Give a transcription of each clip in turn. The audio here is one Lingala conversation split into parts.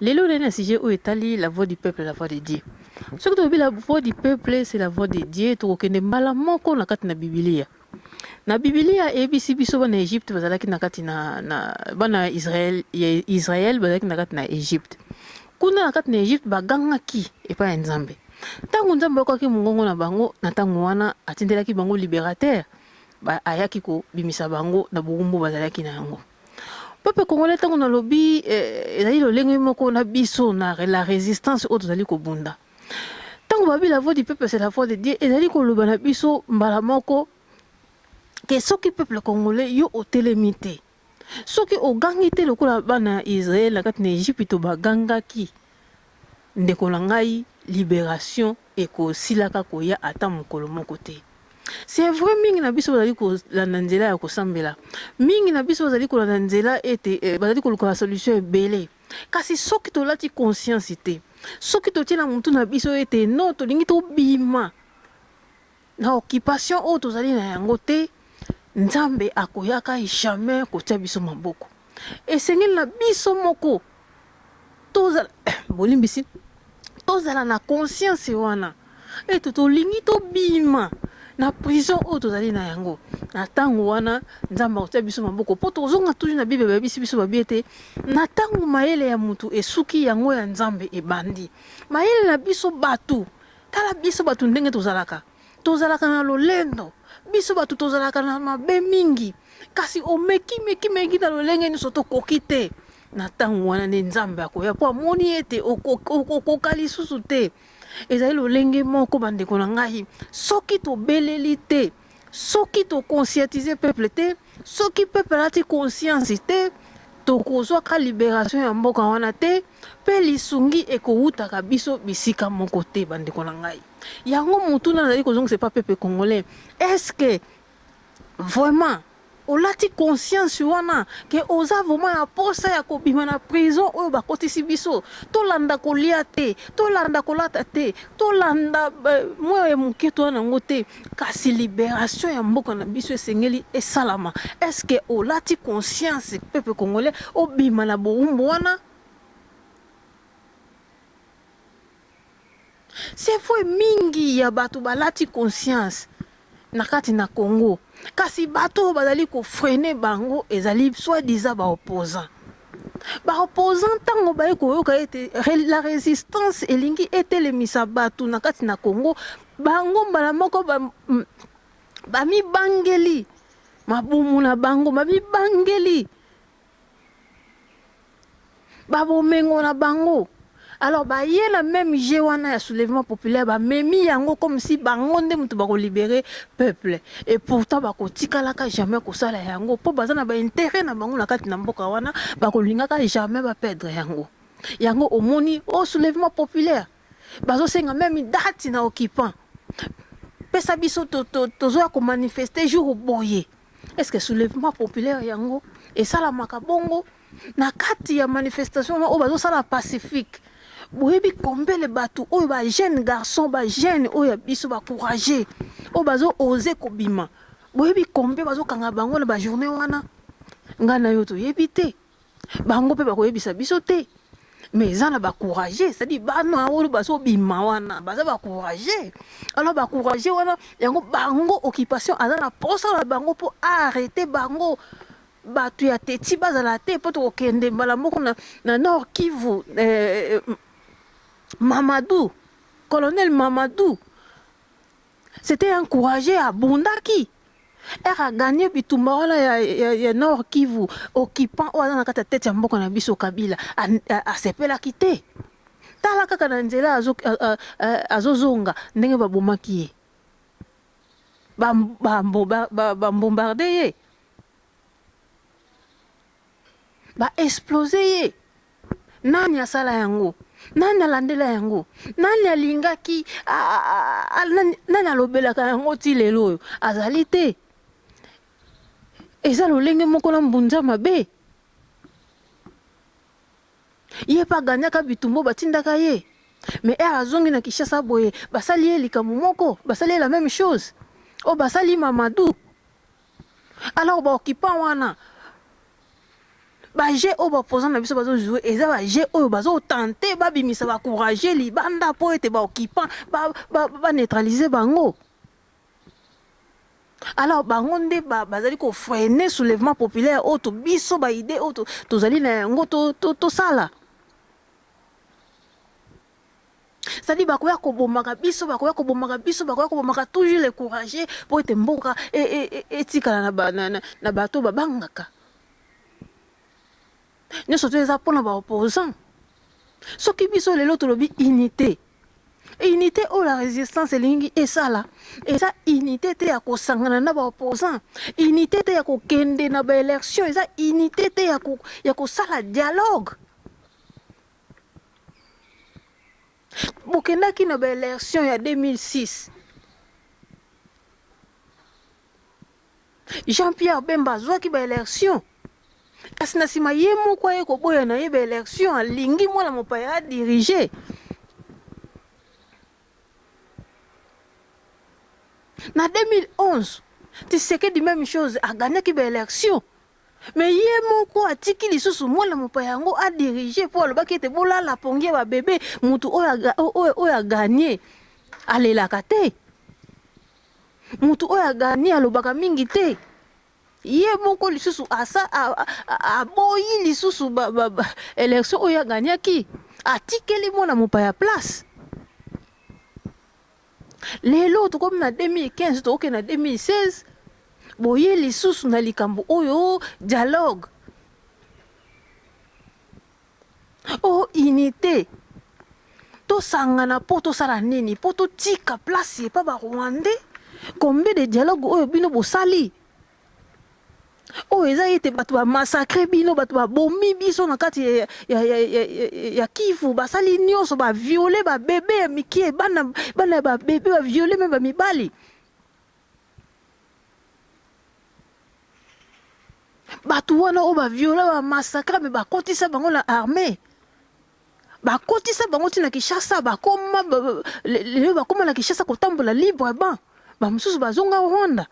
Les lots d'un sujet où est allé la voix du peuple, la voix de Dieu. Ce que tu as la voix du peuple, c'est la voix de Dieu. Tu as ne malamon qu'on a kat na Biblia. Na Biblia, ABC biso na Égypte, bazalaki na kati na bana Israël, Israël bazalaki na kati na Égypte. Kuna na kati na Égypte baganga ki epa nzambe. Tangu nzambe akoki mungongo na bango na tangu wana atindelaki bango libérateur. Ba ayaki ko bimisa bango na bugumbu bazalaki na yango. Peuple congolais tango na lobi ezali lolenge moko na biso na la résistance oyo tozali kobunda. Tango babi la voix du peuple c'est la voix de Dieu ezali koloba na biso mbala moko ke soki peuple congolais yo otelemi te. Soki ogangi te lokola bana Israël na kati na Égypte to bagangaki ndeko na ngai libération ekosilaka koya ata mokolo moko te. C'est vrai mingi na biso bazali ko la nzela ya kosambela. Mingi na biso bazali ko la nzela ete bazali ko la solution ebele. Kasi soki to lati conscience te. Soki to tina mutu na biso ete non to lingi to bima. Na occupation o to zali na yango te. Nzambe akoyaka jamais kotia biso maboko. Esengeli na biso moko. Tozala bolimbisi. Tozala na conscience wana. Ete to lingi to bima. Na prison oyo tozali na yango na tango wana nzamba kotia biso maboko po tozonga toujours na bible babisi biso babi ete na tango mayele ya mutu esuki yango ya nzambe ebandi mayele na biso batu tala biso batu ndenge tozalaka na lolendo biso batu tozalaka na mabe mingi kasi omeki na lolenge nyonso tokoki te na tango wana nde nzambe akoya po amoni ete okoka lisusu te ezali lolenge moko bandeko na ngai soki tobeleli te soki toconscientize peuple te soki peuple alati conscience te tokozwaka libération ya mboka wana te mpe lisungi ekowutaka biso bisika moko te bandeko na ngai yango mutuna nazali kozongisa pa peuple congolais est-ce que vraiment olati conscience wana ke oza vraiment ya posa ya kobima na prison oyo bakotisi biso tolanda kolia te tolanda kolata te tolanda moyo ya moke to nango te kasi libération ya mboka na biso esengeli esalama est-ce que olati conscience peuple congolais obima na bowumbu wana c'est vrai mingi ya bato balati conscience na kati na Congo kasi bato bazali ko freiner bango ezali soi-disant ba opposant tango ba koyoka ete la résistance elingi etelemisa bato na kati na Congo bango mbala moko ba mi bangeli mabumu na bango ba mi bangeli ba bomengo na bango. Alors, il y a la même jéwana ya soulèvement populaire, memi yango comme si bangonde mutu bako libérer peuple. Et pourtant, bako tikalaka jamais kosala yango. Po bazana ba intérêt na bango na kati na mboka wana, bako lingaka jamais ba perdre yango. Yango omoni au soulèvement populaire. Bazo senga même date na occupant. Pesa biso tozoya ko manifester jour boye. Est-ce que soulèvement populaire yango et ça la makabongo na kati ya manifestation o bazo sala pacifique. Boyebi combien les bateaux oyo ba jeune garçon ba jeune oyo biso ba courageux o bazo oser kobima boyebi combien bazo kanga bango na ba journée wana ngana yo to yebite bango pe ba koyebisa biso te mais zana ba courageux c'est-à-dire bana oyo bazo bima wana baza ba courageux alors ba courageux wana yango bango occupation azana posa la bango pour arrêter bango batu ya teti bazala te po to kende mbala moko na Nord Kivu Mamadou, colonel Mamadou, c'était encouragé à Bundaki. Elle a gagné Bitumba, il y a Nord Kivu, occupant, ou dans la tête de Mboko na biso Kabila, à sepela quitter. Tala kaka na nzela azozonga, ndenge babomaki ye. Bombarder ye. Ba exploser ye. Nani asala yango? Nani alandela yango? Nani alingaki nani alobelaka yango ti lelo oyo azali te eza lolenge moko na mbunza mabe ye pa ganyaka bitumbo batindaka ye mais azongi na Kinshasa boye basali ye likambo moko basali la même chose o basali Mamadou alors ba occupant wana ba jeu o ba opposant na biso bazo jouer eza ba jeu o bazo tenter ba bimisa ba courager libanda po ete ba occupant ba neutraliser bango. Alors bango nde bazali ko freiner soulèvement populaire auto biso ba idée auto tozali na yango to sala. C'est-à-dire bakoya ko bomaka biso toujours les courager pour ete mboka etikala na bato babangaka. Nous sommes tous pour nos opposants. Ce qui biso lelo tolobi unité. Unité ou la résistance lingi et ça là. Et ça unité te ya ko sangana na ba opposants. Unité te ya ko kende na ba élection. Et ça unité te ya ko sala dialogue. Bokenda ki na ba élection ya 2006. Jean-Pierre Bemba zwa ki ba élection. Kasi na sima ye moko ye ko boya na ye ba élection alingi mwana mopaya diriger. Na 2011, tu sais que la même chose a gagné qui élection. Mais yé moko atiki lisusu mwana mopaya yango a diriger pour le baki te bola la pongie ba bébé mutu oya gagné alela kate. Mutu oya gagné alobaka mingi te. Yé moko lisusu asa a boyi lisusu élection oya gagné ki atikeli mwana mopaya place. Les autres comme na 2015 to na 2016 boye lisusu na likambo oyo dialogue unité to sangana po to sala nini po to tika place pa ba Rwandais combien de dialogue oyo bino bosali eza ete bato ba massacre bino bato ba bomi biso na kati ya Kivu basali nyonso ba violer ba bébé ya mikie bana ba bébé ba violer même ba mibali bato wana o ba violer ba massacre mais ba kotisa bango na armée ba kotisa bango tina Kinshasa ba koma le ba koma na Kinshasa kotambola libre ba mususu bazonga Rwanda.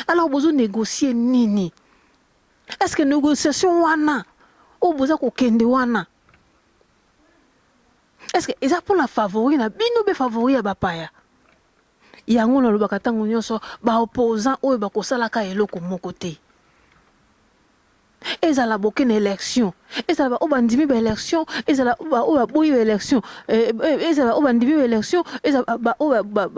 Alors, vous négocier nini? Est-ce que négociation wana? Ou vous avez kende wana? Est-ce que ils pour la favori na bino be favori ya bapaya? Yango na lobaka tango nyonso ba opposant oyo ba kosala ka eloko moko te. Ezala boke na élection. Ezala ba bandimi ba élection, ezala ba boyi ba élection. Ezala ba bandimi ba élection, ezala ba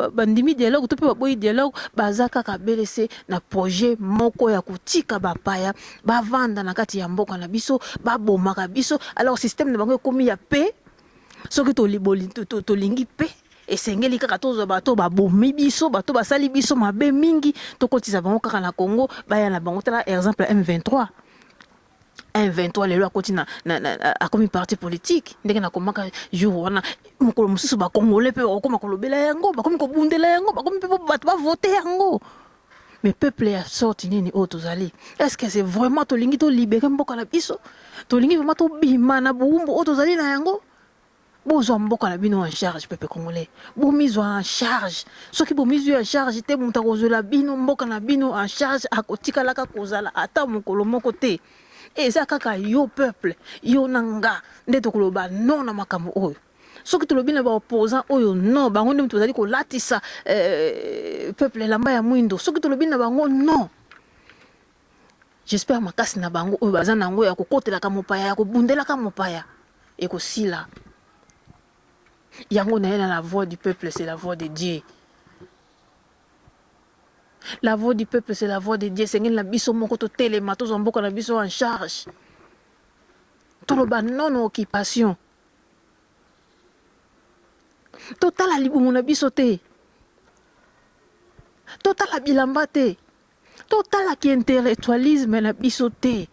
bandimi dialogue to pe ba boyi dialogue bazaka ka belese na projet moko ya kutika bapaya ba vanda na kati ya mboka na biso ba bomaka biso. Alors système na bango komi ya paix. Soki to liboli to lingi paix. Esengeli kaka tozo bato ba bomi biso bato basali biso mabe mingi to kotisa bango kaka na Congo ba ya na bango tala exemple M23. M23 les lois continuent à comme parti politique ndenge na komaka jour wana mukolo mususu ba congolais pe okoma kolobela yango ba komi ko bundela yango ba komi pe bato ba voter yango mais peuple ya sorti nini otozali est-ce que c'est vraiment to lingi to libérer mboka na biso to lingi vraiment to bima na buumbu otozali na yango bozo mboka na bino en charge peuple congolais bo miso en charge soki bo miso en charge te muta kozola bino mboka na bino en charge akotika laka kozala ata mukolo moko te. Et ça kaka yo peuple yo nanga nde to koloba non na makambo oyo soki tolobi na ba opposant oyo non bango nde tozali ko latisa peuple lamba ya mwindo soki tolobi na bango non j'espère makasi na bango oyo baza nango ya kokotela ka mopaya ya kobundela ka mopaya et ko sila yango na la voix du peuple c'est la voix de Dieu. La voix du peuple, c'est la voix de Dieu. C'est la biso moko to telema to zomboka na biso en charge. Toloba non occupation. Total la libumu na biso te. Total la bilamba te. Total la ki intellectualisme na biso te.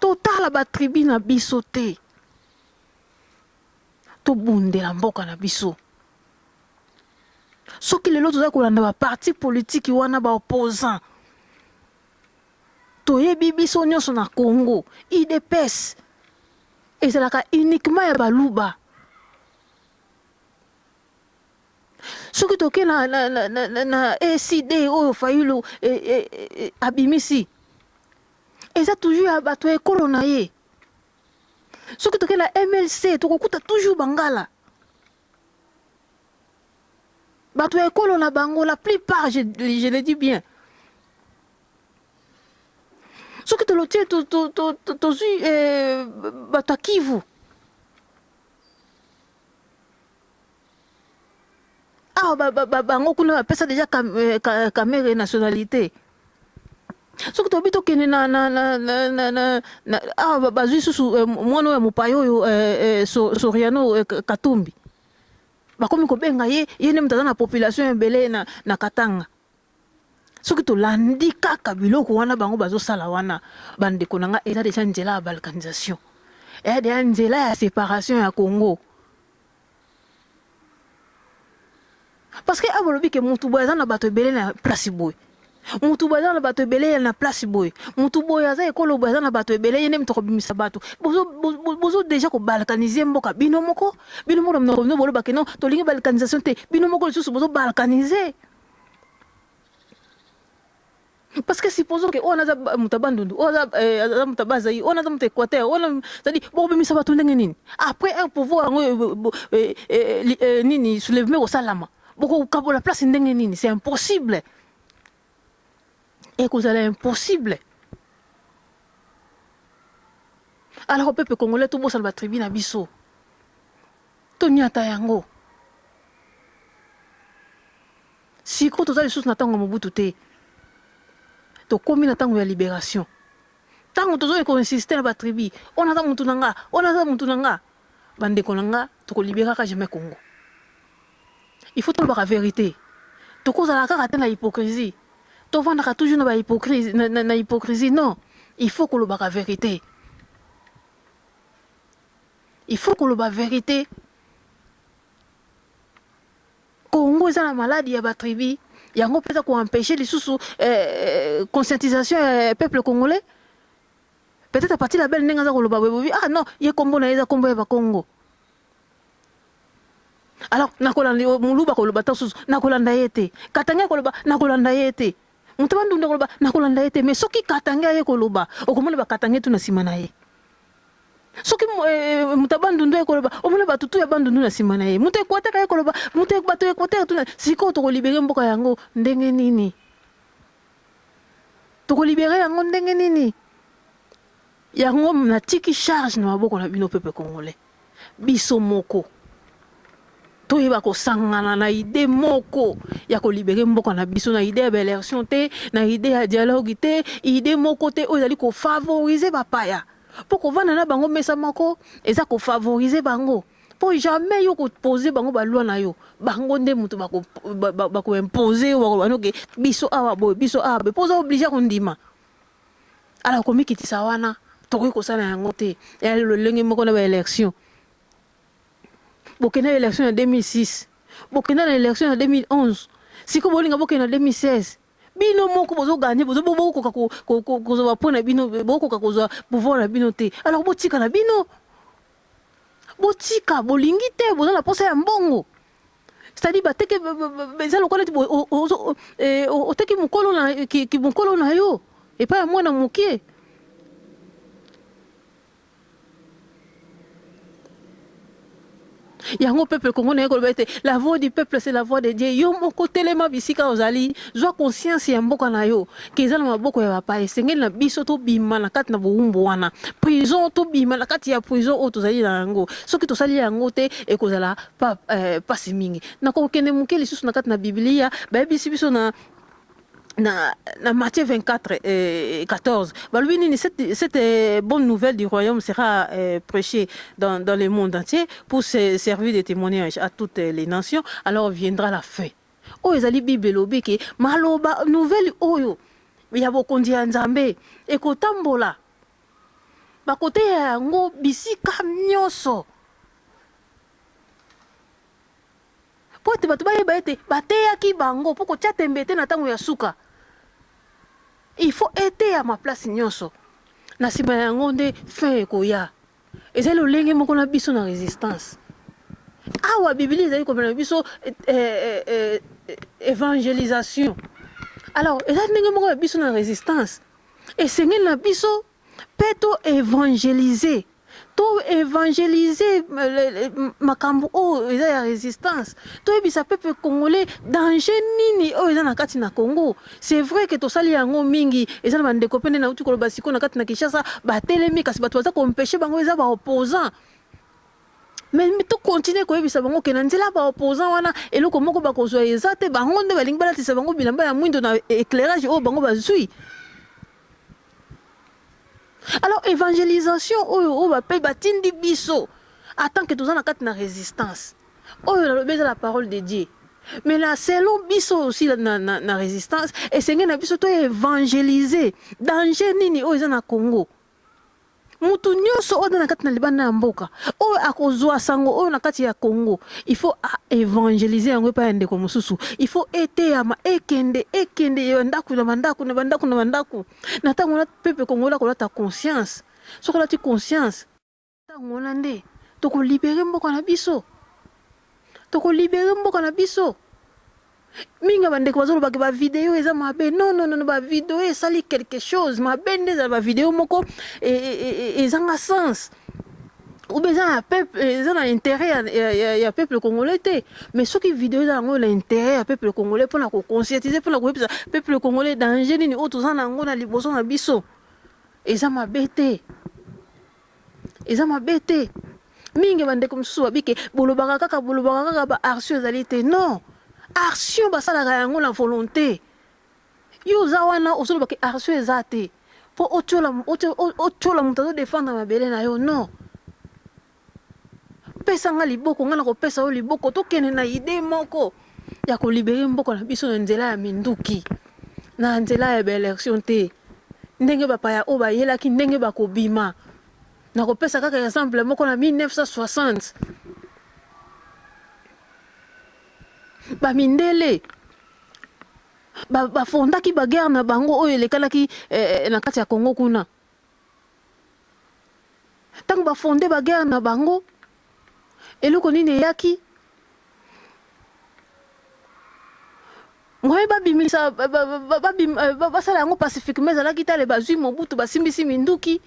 Total la batribi na biso te. To bunde la mboka na biso. Ce qui est l'autre, c'est ba parti politique wana ba opposant. Toye bibi so nyonso na Congo, IDPS. Et c'est là uniquement ya baluba. Ce qui toke na ECD o fayulu abimisi. eza toujours ya bato ya ekolo na ye. Soki toke na MLC tokokuta toujours bangala. Bato ya ekolo na bango, la plupart, je le dis bien. Soki tolotie tozwi bato ya Kivu. Ah, bango kuna bapesa déjà kamere nationalité. Soki tobi tokende bazwi susu mwana oyo mopayo oyo Soriano Katumbi. Bakomi kobenga ye nde moto aza na population ebele na Katanga. Soki tolandi kaka biloko wana bango bazosala wana, bandeko na nga eza déjà nzela ya balkanisation. Eza déjà nzela ya séparation ya Congo. Parce que abolobi ke mutu boy aza na bato ebele na place boy. Mutu boy aza na bato ebele na place boy. Mutu boy aza ekolo boy aza na bato ebele ye nde moto kobimisa bato. Bozo déjà ko balkaniser mboka bino moko. Bino moko na bolo bakeno tolingi balkanisation te. Bino moko lisusu bozo balkaniser. Parce que supposons que on a mutabandundu, on a mutabazayi, on a mutéquateur, on a c'est-à-dire bon bimisa bato ndenge nini. Après un pouvoir nini soulèvement au salama. Beaucoup kabo la place ndenge nini, c'est impossible. Et que vous allez impossible. Alors au peuple congolais tout beau ça va tribune à biso. Tonyata yango. Si quand tous les choses n'attendent Mobutu te. To komi na tango ya libération. Tango tozo e ko insister na ba tribu, on a mutu nanga, bande konanga, to ko libérer ka jamais Congo. Il faut tout la vérité. To ko za la kaka na hypocrisie. To vanda ka toujours na hypocrisie, na hypocrisie non. Il faut que le la vérité. Il faut que le la vérité. Congo est la maladie ya ba tribu. Yango peut être empêcher les sous conscientisation peuple congolais. Peut-être à partir de la belle nenga koloba ah non, il y a combo na eza combo ya Congo. Alors nakolanda muluba koloba ta sous nakolanda yete. Katanga koloba nakolanda yete. Mutabandu koloba nakolanda yete mais soki katanga ye koloba okomona ba katanga tu na sima na ye. Soki mutabandu ndo ekoloba omona batu tu ya bandu na sima na ye mutu ekwata ka ekoloba mutu bato ekwata tu siko to libérer mboka yango ndenge nini to libérer yango ndenge nini yango na tiki charge na maboko na bino peuple congolais biso moko to yeba ko sangana na idée moko ya ko libérer mboka na biso na idée ya élection te na idée ya dialogue te idée moko te o ezali ko favoriser bapaya. Pour qu'on va na bango mesa mako eza ko favoriser bango pour jamais yo ko poser bango ba loi na yo bango nde mutu bako imposer ou bako ke biso awa boy biso awa poser obligé ko ndima alors komi kitisa wana to ko sala yango te ya le lenge moko na ba élection bokena élection en 2006 bokena na élection en 2011 siko bolinga bokena 2016 bino moko bozo gagner bozo boko ko va pona bino boko ko pouvoir na bino te alors botika na bino botika bolingi te bozo na posa ya mbongo c'est-à-dire bateke beza lokola o teki mukolo na ki mukolo na yo et pas mwana mukie. Yango peuple congolais la voix du peuple c'est la voix de Dieu yo moko telema bisika ozali zwa conscience ya mboka na yo keza na maboko ya papa esengeli na biso to bima na kati na buumbu wana prison to bima na kati ya prison o tozali na yango soki tosali yango te ekozala pas mingi na ko kende muke lisusu na kati na biblia ba bisi biso na Matthieu 24 et 14. Cette bonne nouvelle du royaume sera prêchée dans le monde entier pour servir de témoignage à toutes les nations. Alors viendra la fin. Oh, ezali Bible lobi ke maloba nouvelle oyo ya bokondi ya Nzambe ekotambola. Bakote yango bisika nyonso. Po te batu bayeba ete bateyaki bango poko tia tembe te na tango ya suka. Il faut aider à ma place nyonso. Na sima yango nde fin ekoya. Ezali lolenge moko na biso na résistance. Awa Biblia ezali ko na biso évangélisation. Alors ezali ndenge moko na biso na résistance. Et sengeli na biso pe to évangéliser. To évangéliser makambo o eza ya résistance. To ebisa peuple congolais danger nini o eza na kati na Congo. C'est vrai que to sali yango mingi eza na bandeko pene na uti koloba siko na kati na Kinshasa batelemi kasi bato baza kompêcher bango eza ba opposant. Mais to continuer ko ebisa bango ke na nzela ba opposant wana eloko moko bakozwa eza te bango nde balingi balatisa bango bilamba ya mwindo na éclairage o bango bazui. Alors, évangélisation, on va payer batindi biso. Attends que tout ça n'a na résistance. Oh, la parole de Dieu. Mais là, selon biso aussi na résistance, et c'est que biso to évangéliser. Danger nini oh ils na Congo. Mutu nyonso o na kati na libanda mboka. O akozwa sango o na kati ya Congo. Il faut évangéliser yango pa ende ko mususu. Il faut eteyama ekende yandaku na bandaku na bandaku na bandaku. Na tango na peuple congolais ko ta conscience. Soko la ti conscience. Tango na nde to ko libérer mboka na biso. To ko libérer mboka na biso. Minga bandeko bazolo ba vidéo eza mabe non ba vidéo sali quelque chose mabe ndeza ba vidéo moko ezanga sens ou besoin peuple ezana intérêt ya peuple congolais te mais ce qui vidéo za ngo l'intérêt ya peuple congolais pour na ko conscientiser pour na ko peuple congolais danger nini o tozana ngo na liboso na biso eza mabe te minga bandeko msusu babike bolobaka kaka ba action ezalité non. Action basala yango la volonté. Yo zawana osolo ba action ezate. Po ochola mutazo défendre mabele na yo non. Pesa nga liboko nga na ko pesa o liboko to kene na idée moko ya ko libérer mboko na biso na nzela ya minduki. Na nzela ya élection te. Ndenge ba ya o ba yela ki ndenge ba ko bima. Na ko pesa kaka exemple moko na 1960. Bamindele bafondaki baguerre na bango oyo elekalaki na kati ya Congo kuna tango bafonde baguerre na bango eloko nini eyaki ngoye babimisa basala yango pacifiquement ezalaki tale bazwi Mobutu basimbisi minduki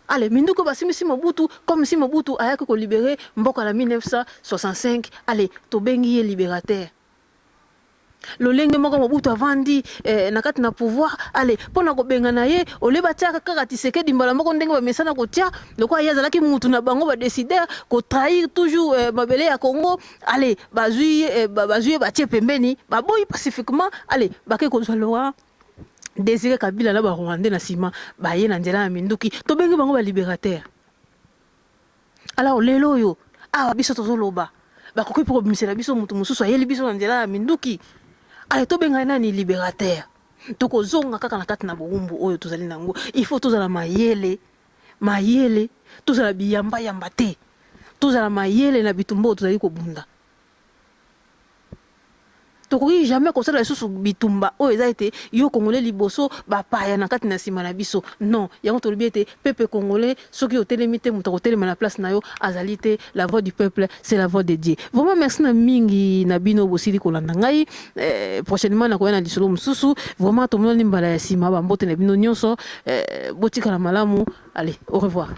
allez minduki basimbisi Mobutu comme si Mobutu ayaki ko libérer mboka na 1965 allez tobengi ye libérateur lolenge moko Mobutu avandi na kati na pouvoir allez pona ko benga na ye oleba tiaka kaka Tshisekedi mbala moko ndenge ba mesana ko tia loko ayazalaki mutu na bango ba décider ko trahir toujours mabele ya Congo allez bazui ba tie pembeni ba boyi pacifiquement allez bake ko zwa Désiré Kabila na ba Rwandais na sima ba ye na nzela ya minduki to bengi bango ba libérateur. Alors lelo yo biso tozoloba ba koki pour bimisela biso mutu mususu ayeli biso na nzela ya minduki. Ale to benga nani libérateur. To ko zonga kaka na kati na bombu oyo tozali nango. Il faut tozala mayele tozala biyamba te. Tozala mayele na bitumbo tozali ko bunda. Tokoki jamais kosala lisusu bitumba oyo eza ete yo congolais liboso bapaya na kati na sima na biso non yango tolobi ete peuple congolais soki otelemi te moto akotelema na place na yo azali te la voix du peuple c'est la voix de Dieu. Vraiment merci na mingi na bino bosili kolanda ngai prochainement nakoya na lisolo mosusu vraiment tomonani mbala ya sima bambote na bino nyonso botikala malamu allez au revoir.